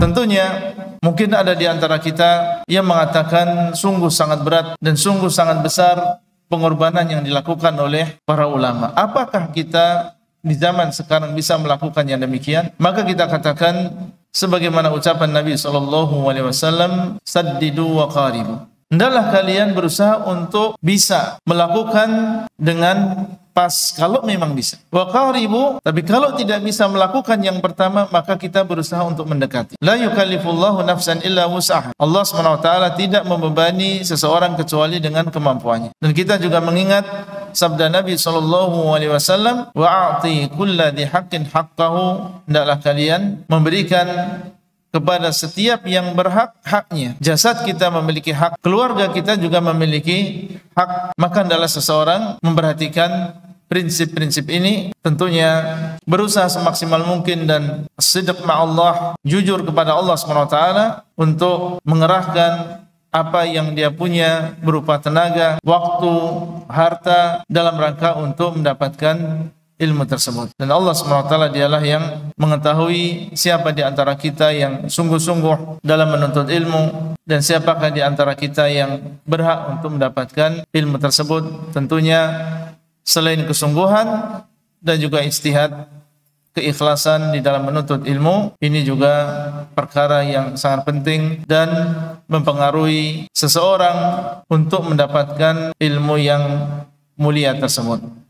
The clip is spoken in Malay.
Tentunya mungkin ada di antara kita yang mengatakan sungguh sangat berat dan sungguh sangat besar pengorbanan yang dilakukan oleh para ulama. Apakah kita di zaman sekarang bisa melakukan yang demikian? Maka kita katakan sebagaimana ucapan Nabi SAW, saddidu wa qaribu. Hendaklah kalian berusaha untuk bisa melakukan dengan pas kalau memang bisa. Wa qaribu, tapi kalau tidak bisa melakukan yang pertama, maka kita berusaha untuk mendekati. La yukallifullahu nafsan illa wus'aha. Allah SWT tidak membebani seseorang kecuali dengan kemampuannya. Dan kita juga mengingat sabda Nabi SAW, wa'ati kulla dhi haqqin haqqahu. Hendaklah kalian memberikan kepada setiap yang berhak haknya. Jasad kita memiliki hak, keluarga kita juga memiliki hak. Maka adalah seseorang memperhatikan prinsip-prinsip ini, tentunya berusaha semaksimal mungkin dan sidq ma'allah, jujur kepada Allah SWT untuk mengerahkan apa yang dia punya berupa tenaga, waktu, harta dalam rangka untuk mendapatkan ilmu tersebut. Dan Allah SWT dialah yang mengetahui siapa di antara kita yang sungguh-sungguh dalam menuntut ilmu dan siapakah di antara kita yang berhak untuk mendapatkan ilmu tersebut. Tentunya selain kesungguhan dan juga ijtihad, keikhlasan di dalam menuntut ilmu, ini juga perkara yang sangat penting dan mempengaruhi seseorang untuk mendapatkan ilmu yang mulia tersebut.